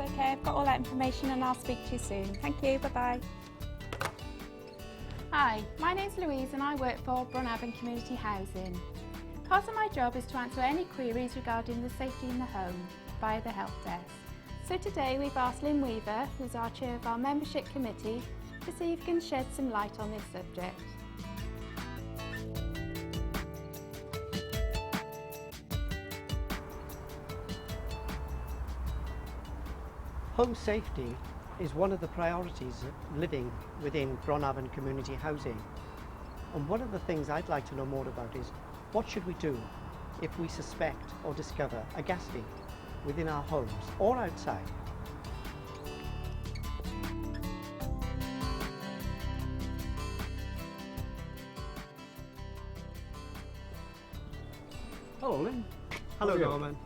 Okay, I've got all that information and I'll speak to you soon. Thank you, bye-bye. Hi, my name's Louise and I work for Bron Afon Community Housing. Part of my job is to answer any queries regarding the safety in the home via the help desk. So today we've asked Lynn Weaver, who's our chair of our membership committee, to see if he can shed some light on this subject. Home safety is one of the priorities of living within Bron Afon Community Housing. And one of the things I'd like to know more about is what should we do if we suspect or discover a gas leak within our homes or outside? Hello, Lynn. Hello, Norman.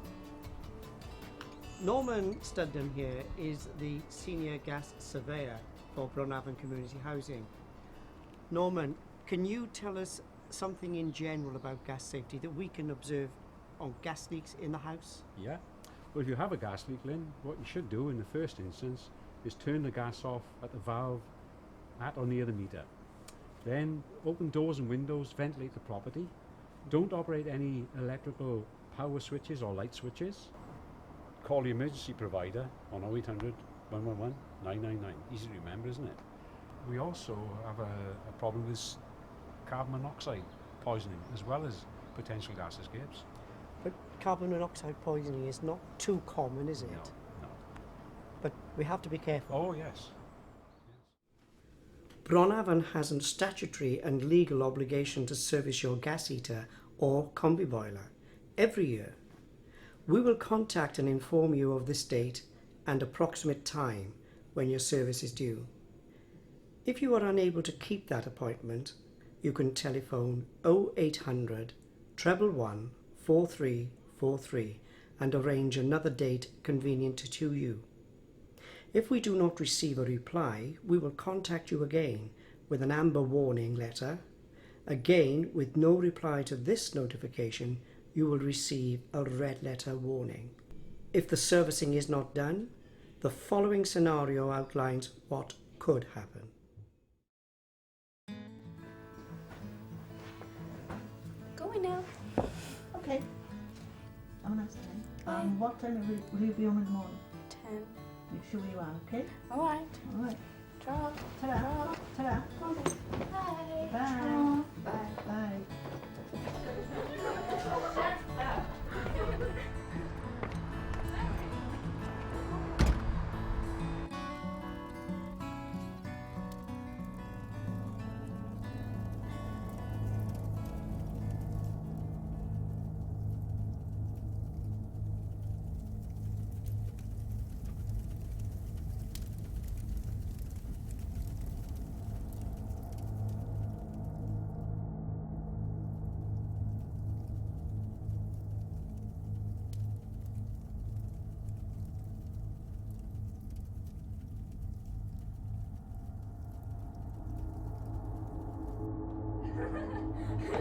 Norman Studden here is the Senior Gas Surveyor for Bron Afon Community Housing. Norman, can you tell us something in general about gas safety that we can observe on gas leaks in the house? Yeah. Well, if you have a gas leak, Lynn, what you should do in the first instance is turn the gas off at the valve at or near the meter. Then open doors and windows, ventilate the property. Don't operate any electrical power switches or light switches. Call the emergency provider on 0800 111 999. Easy to remember, isn't it? We also have a problem with carbon monoxide poisoning as well as potential gas escapes. But carbon monoxide poisoning is not too common, is it? No. But we have to be careful. Oh, yes. Bron Afon has a statutory and legal obligation to service your gas heater or combi boiler every year. We will contact and inform you of this date and approximate time when your service is due. If you are unable to keep that appointment, you can telephone 0800 111 4343 and arrange another date convenient to you. If we do not receive a reply, we will contact you again with an amber warning letter. Again, with no reply to this notification, you will receive a red letter warning. If the servicing is not done, the following scenario outlines what could happen. Going now. Okay. I'm going to say. What time will you be on in the morning? 10. Make sure you are, okay? Alright. All right. Ta-ra. Ta-da. Ta-da. Bye. Bye. Bye. Bye.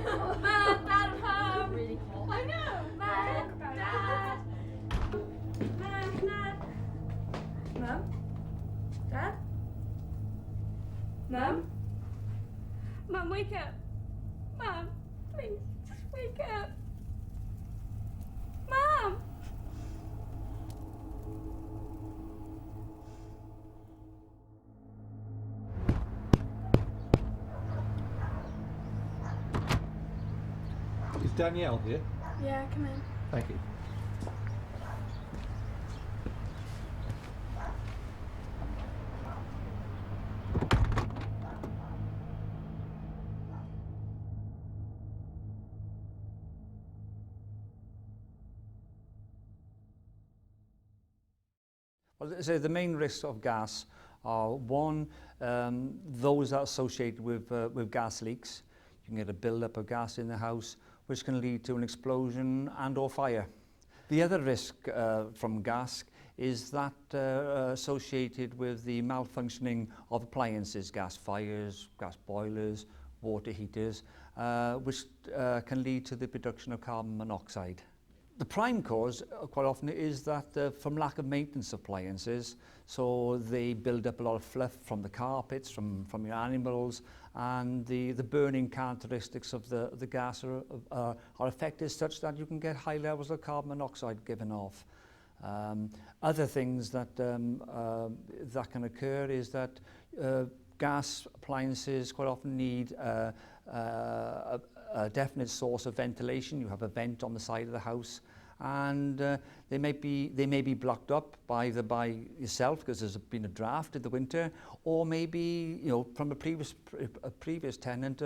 Mum, Dad, I'm home. Really cool. I know. Mum, Dad. Mum, Dad. Mum, Dad. Mum. Mum, wake up. Mum, please, just wake up. Mum. Is Danielle here? Yeah, come in. Thank you. Well, so the main risks of gas are one, those that are associated with gas leaks. You can get a build-up of gas in the house, which can lead to an explosion and or fire. The other risk from gas is that associated with the malfunctioning of appliances, gas fires, gas boilers, water heaters, which can lead to the production of carbon monoxide. The prime cause quite often is that from lack of maintenance of appliances, so they build up a lot of fluff from the carpets, from your animals, and the burning characteristics of the gas are affected such that you can get high levels of carbon monoxide given off. Other things that can occur is that gas appliances quite often need a definite source of ventilation. You have a vent on the side of the house, and they may be blocked up by yourself because there's been a draft in the winter, or maybe from a previous tenant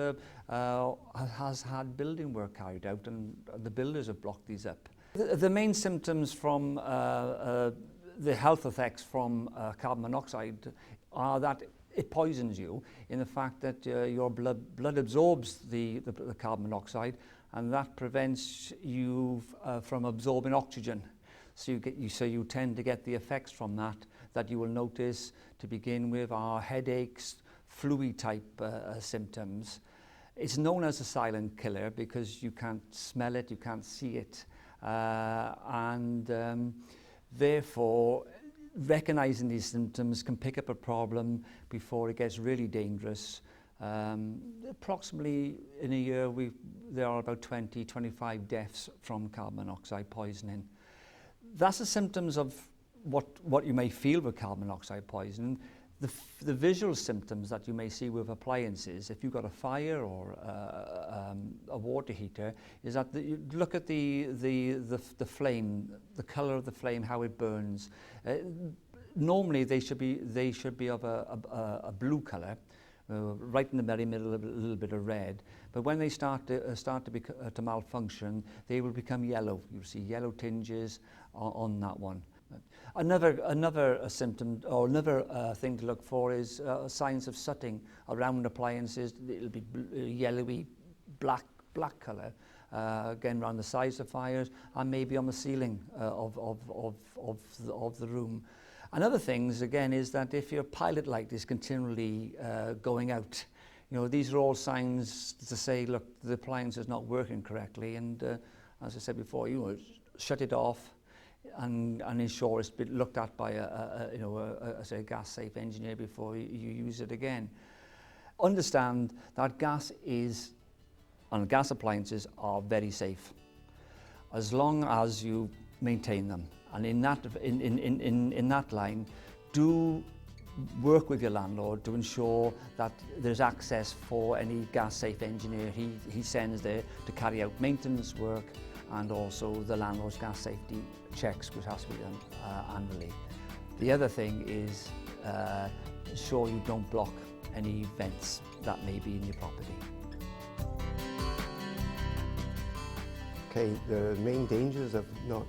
has had building work carried out, and the builders have blocked these up. The main symptoms from the health effects from carbon monoxide are that it poisons you, in the fact that your blood absorbs the carbon monoxide, and that prevents you from absorbing oxygen. So you tend to get the effects from that you will notice to begin with are headaches, flu type symptoms. It's known as a silent killer because you can't smell it, you can't see it, therefore recognizing these symptoms can pick up a problem before it gets really dangerous. Approximately in a year there are about 20-25 deaths from carbon monoxide poisoning. That's the symptoms of what you may feel with carbon monoxide poisoning. The visual symptoms that you may see with appliances, if you've got a fire or a water heater, is that you look at the flame, the color of the flame, how it burns. Normally they should be of a blue color, right in the very middle, a little bit of red. But when they start to malfunction, they will become yellow. You'll see yellow tinges on that one. Another symptom or another thing to look for is signs of sooting around appliances. It'll be yellowy, black colour, again around the sides of fires, and maybe on the ceiling of the room. Another thing again is that if your pilot light is continually going out, these are all signs to say, look, the appliance is not working correctly, and as I said before, shut it off and ensure it's been looked at by a gas safe engineer before you use it again. Understand that gas appliances are very safe as long as you maintain them, and in that line, do work with your landlord to ensure that there's access for any gas safe engineer he sends there to carry out maintenance work, and also the landlord's gas safety checks, which has to be done annually. The other thing is ensure you don't block any vents that may be in your property. Okay, the main dangers of not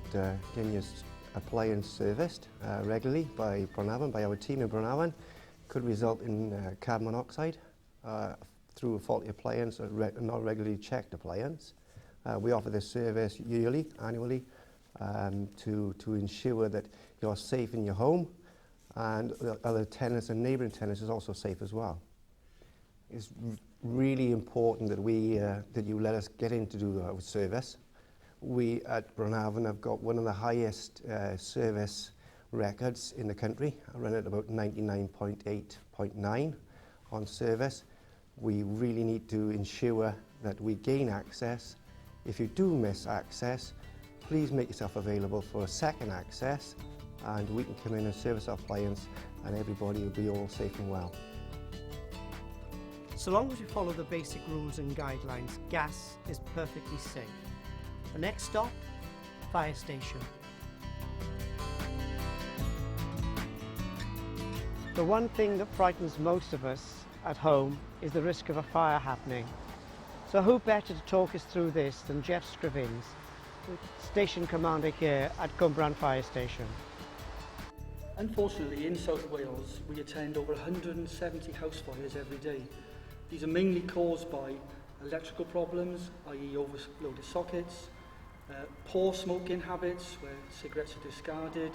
getting your appliance serviced regularly by Bron Afon, by our team in Bron Afon, could result in carbon monoxide through a faulty appliance or not regularly checked appliance. We offer this service annually, to ensure that you're safe in your home, and the other tenants and neighbouring tenants is also safe as well. It's really important that that you let us get in to do our service. We at Bron Afon have got one of the highest service records in the country. I run at about 99.8.9 on service. We really need to ensure that we gain access. If you do miss access, please make yourself available for a second access, and we can come in and service our appliance, and everybody will be all safe and well. So long as you follow the basic rules and guidelines, gas is perfectly safe. The next stop, fire station. The one thing that frightens most of us at home is the risk of a fire happening. So who better to talk us through this than Jeff Scrivens, Station Commander here at Cwmbran Fire Station. Unfortunately, in South Wales, we attend over 170 house fires every day. These are mainly caused by electrical problems, i.e. overloaded sockets, poor smoking habits where cigarettes are discarded,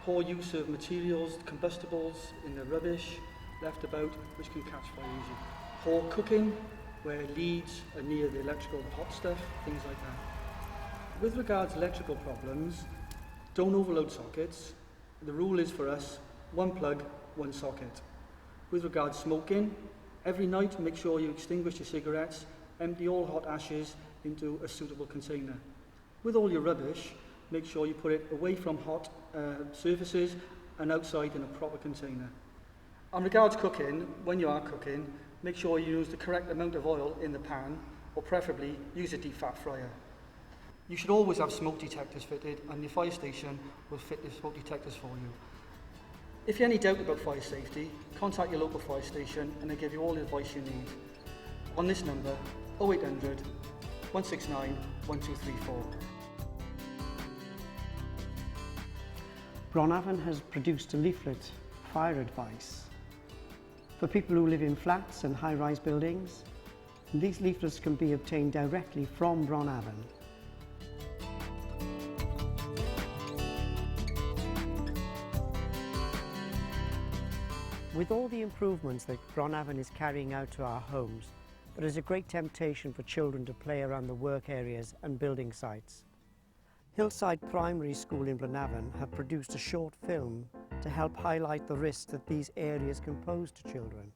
poor use of materials, combustibles in the rubbish left about, which can catch fire easily. Poor cooking, where leads are near the electrical hot stuff, things like that. With regards to electrical problems, don't overload sockets. The rule is for us, one plug, one socket. With regards to smoking, every night make sure you extinguish your cigarettes, empty all hot ashes into a suitable container. With all your rubbish, make sure you put it away from hot surfaces and outside in a proper container. On regards cooking, when you are cooking, make sure you use the correct amount of oil in the pan, or preferably use a deep fat fryer. You should always have smoke detectors fitted, and your fire station will fit the smoke detectors for you. If you have any doubt about fire safety, contact your local fire station and they'll give you all the advice you need. On this number, 0800 169 1234. Bron Afon has produced a leaflet, Fire Advice, for people who live in flats and high-rise buildings. These leaflets can be obtained directly from Bron Afon. With all the improvements that Bron Afon is carrying out to our homes, there is a great temptation for children to play around the work areas and building sites. Hillside Primary School in Bron Afon have produced a short film to help highlight the risks that these areas can pose to children.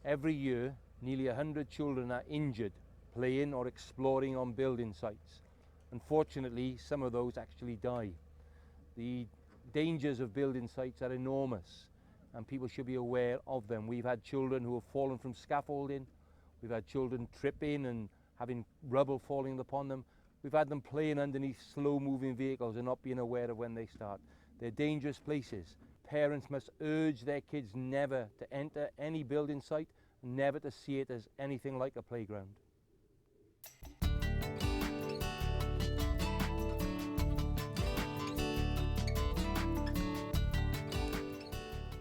Every year, nearly 100 children are injured playing or exploring on building sites. Unfortunately, some of those actually die. The dangers of building sites are enormous and people should be aware of them. We've had children who have fallen from scaffolding, we've had children tripping and having rubble falling upon them. We've had them playing underneath slow-moving vehicles and not being aware of when they start. They're dangerous places. Parents must urge their kids never to enter any building site, never to see it as anything like a playground.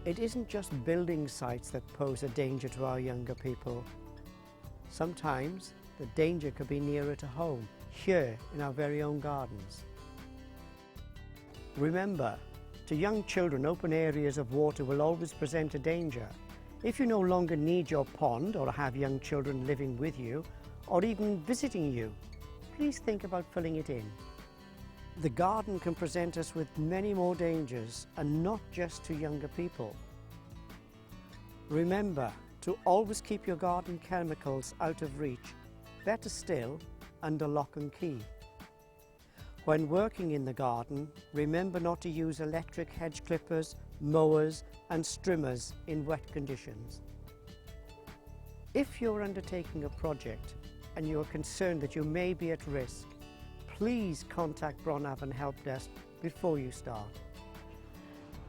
It isn't just building sites that pose a danger to our younger people. Sometimes the danger could be nearer to home, here in our very own gardens. Remember, to young children, open areas of water will always present a danger. If you no longer need your pond or have young children living with you or even visiting you, please think about filling it in. The garden can present us with many more dangers, and not just to younger people. Remember to always keep your garden chemicals out of reach, better still, under lock and key. When working in the garden, remember not to use electric hedge clippers, mowers and strimmers in wet conditions. If you're undertaking a project and you are concerned that you may be at risk, please contact Bron Afon Help Desk before you start.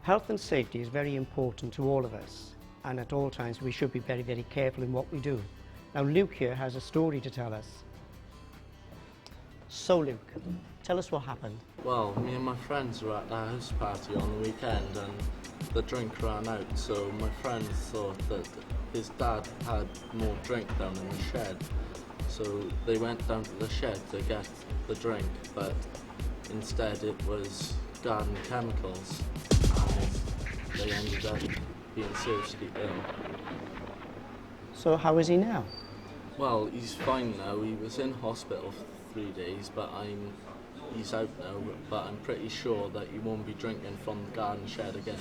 Health and safety is very important to all of us, and at all times we should be very, very careful in what we do. Now Luke here has a story to tell us. So Luke, tell us what happened. Well, me and my friends were at the house party on the weekend and the drink ran out, so my friend thought that his dad had more drink down in the shed. So they went down to the shed to get the drink, but instead it was garden chemicals, and they ended up being seriously ill. So how is he now? Well, he's fine now. He was in hospital for 3 days, but he's out now, but I'm pretty sure that he won't be drinking from the garden shed again.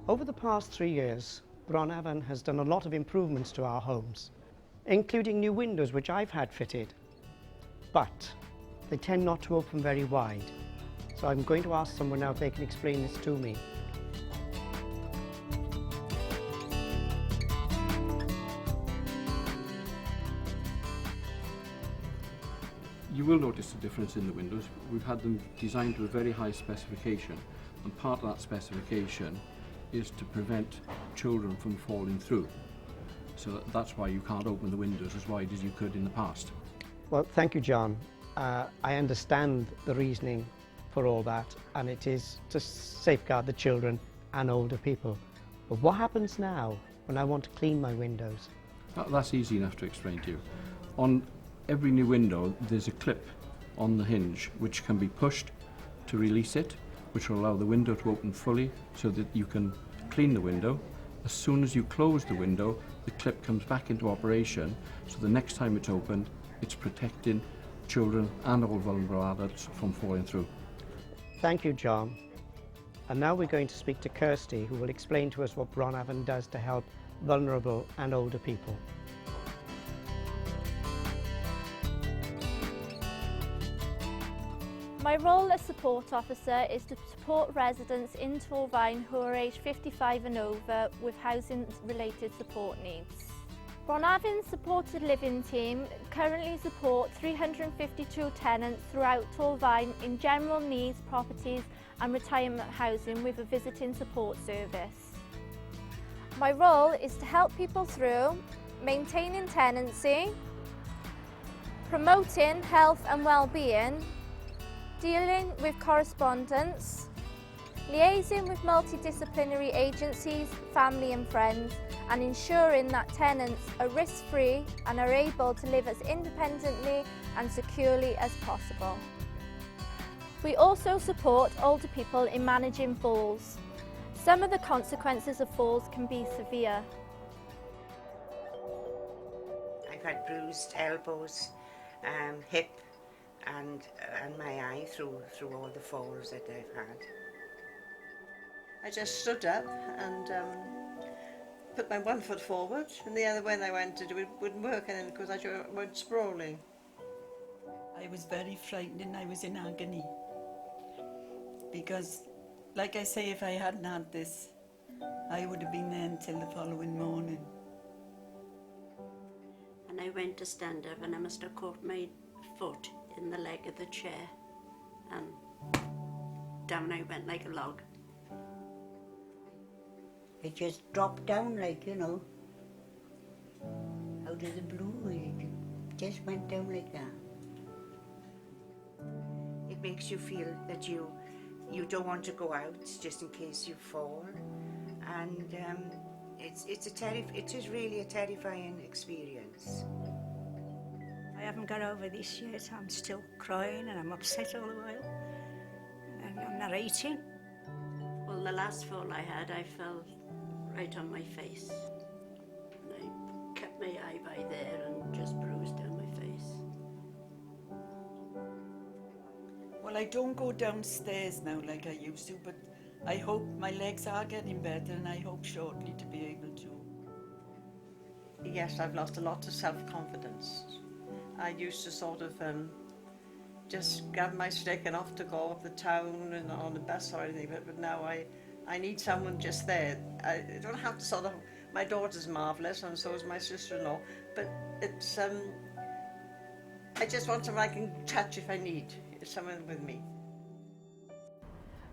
Over the past 3 years, Bron Afon has done a lot of improvements to our homes, including new windows which I've had fitted. But they tend not to open very wide. So I'm going to ask someone now if they can explain this to me. You will notice a difference in the windows. We've had them designed to a very high specification, and part of that specification is to prevent children from falling through. So that's why you can't open the windows as wide as you could in the past. Well, thank you, John. I understand the reasoning for all that, and it is to safeguard the children and older people. But what happens now when I want to clean my windows? That's easy enough to explain to you. On every new window, there's a clip on the hinge which can be pushed to release it, which will allow the window to open fully so that you can clean the window. As soon as you close the window, the clip comes back into operation, so the next time it's opened, it's protecting children and all vulnerable adults from falling through. Thank you, John. And now we're going to speak to Kirsty, who will explain to us what Bron Afon does to help vulnerable and older people. My role as support officer is to support residents in Torfaen who are aged 55 and over with housing related support needs. Bron Afon's supported living team currently support 352 tenants throughout Torfaen in general needs properties and retirement housing with a visiting support service. My role is to help people through maintaining tenancy, promoting health and well-being, dealing with correspondence, liaising with multidisciplinary agencies, family and friends, and ensuring that tenants are risk-free and are able to live as independently and securely as possible. We also support older people in managing falls. Some of the consequences of falls can be severe. I've had bruised elbows, hip and my eye through all the falls that I've had. I just stood up and put my one foot forward, and the other when I went to do it wouldn't work, and then because I went sprawling. I was very frightened and I was in agony. Because, like I say, if I hadn't had this, I would have been there until the following morning. And I went to stand up and I must have caught my foot in the leg of the chair, and down I went like a log. It just dropped down like, you know, out of the blue. It just went down like that. It makes you feel that you don't want to go out just in case you fall, and it is really a terrifying experience. I haven't got over this yet. I'm still crying and I'm upset all the while, and I'm narrating. Well, the last fall I had, I fell right on my face, and I kept my eye by there and just bruised down my face. Well, I don't go downstairs now like I used to, but I hope my legs are getting better, and I hope shortly to be able to. Yes, I've lost a lot of self-confidence. I used to sort of just grab my stick and off to go up the town and on the bus or anything, but now I need someone just there. I don't have to sort of, my daughter's marvellous and so is my sister-in-law, but it's, I just want someone I can touch if I need, someone with me.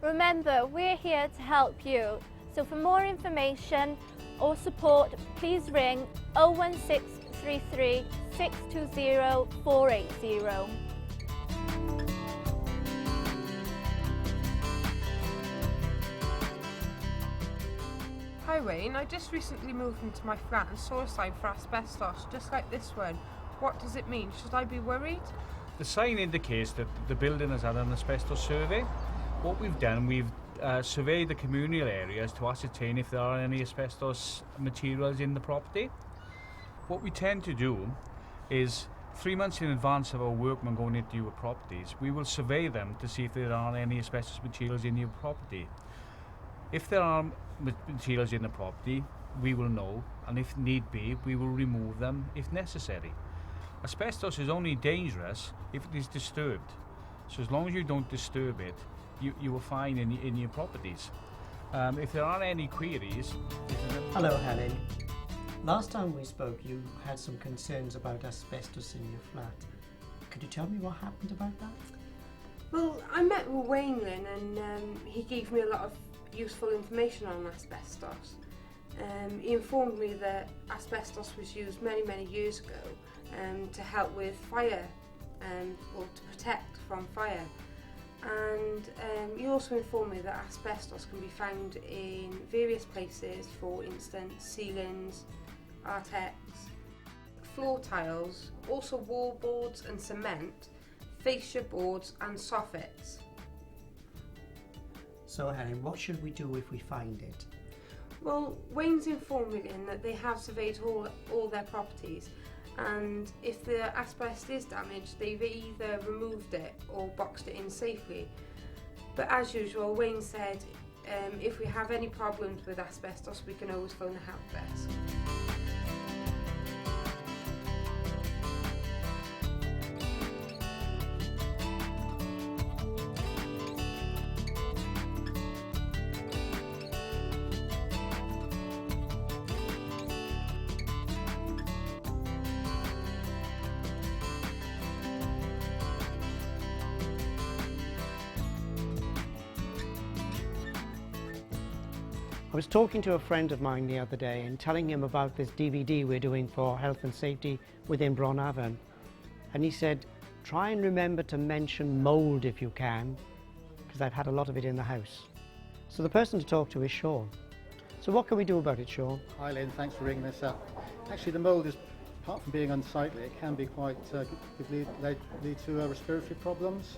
Remember, we're here to help you. So for more information or support, please ring 01633 620 480. Hi Wayne, I just recently moved into my flat and saw a sign for asbestos, just like this one. What does it mean? Should I be worried? The sign indicates that the building has had an asbestos survey. What we've done, we've surveyed the communal areas to ascertain if there are any asbestos materials in the property. What we tend to do is 3 months in advance of our workmen going into your properties, we will survey them to see if there are any asbestos materials in your property. If there are materials in the property, we will know, and if need be, we will remove them if necessary. Asbestos is only dangerous if it is disturbed. So as long as you don't disturb it, you are fine in your properties. If there are any queries... Hello Helen. Last time we spoke you had some concerns about asbestos in your flat. Could you tell me what happened about that? Well, I met with Wayne and he gave me a lot of useful information on asbestos. He informed me that asbestos was used many years ago to help with fire, or to protect from fire. And he also informed me that asbestos can be found in various places, for instance ceilings, artex, floor tiles, also wall boards and cement, fascia boards and soffits. So Helen, what should we do if we find it? Well, Wayne's informed me then that they have surveyed all their properties, and if the asbestos is damaged, they've either removed it or boxed it in safely. But as usual, Wayne said if we have any problems with asbestos, we can always phone the help desk. I was talking to a friend of mine the other day and telling him about this DVD we're doing for health and safety within Bron Afon. And he said, try and remember to mention mould if you can, because I've had a lot of it in the house. So the person to talk to is Sean. So what can we do about it, Sean? Hi Lynn, thanks for ringing this up. Actually the mould is, apart from being unsightly, it can be quite, lead to respiratory problems.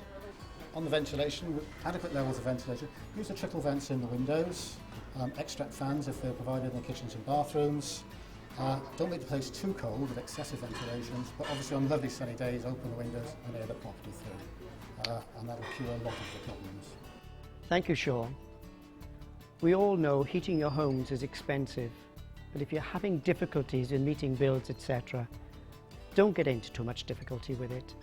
On the ventilation, with adequate levels of ventilation, use the trickle vents in the windows, extract fans if they're provided in the kitchens and bathrooms. Don't make the place too cold with excessive ventilations, but obviously on lovely sunny days, open the windows and air the property through. And that will cure a lot of the problems. Thank you, Sean. We all know heating your homes is expensive, but if you're having difficulties in meeting bills, etc., don't get into too much difficulty with it.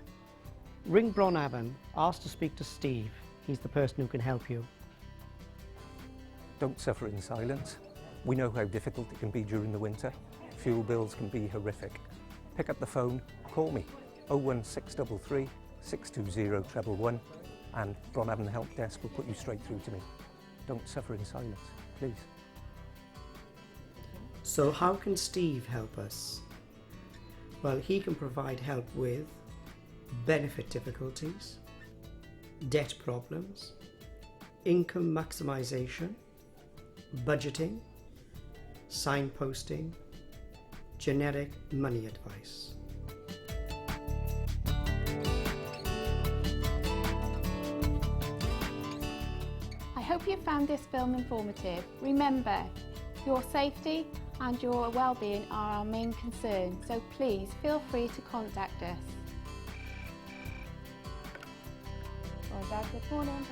Ring Bron Afon, ask to speak to Steve. He's the person who can help you. Don't suffer in silence. We know how difficult it can be during the winter. Fuel bills can be horrific. Pick up the phone, call me, 01633 620 111, and Bron Afon Help Desk will put you straight through to me. Don't suffer in silence, please. So how can Steve help us? Well, he can provide help with benefit difficulties, debt problems, income maximisation, budgeting, signposting, generic money advice. I hope you found this film informative. Remember, your safety and your well-being are our main concern, so please feel free to contact us. Good morning.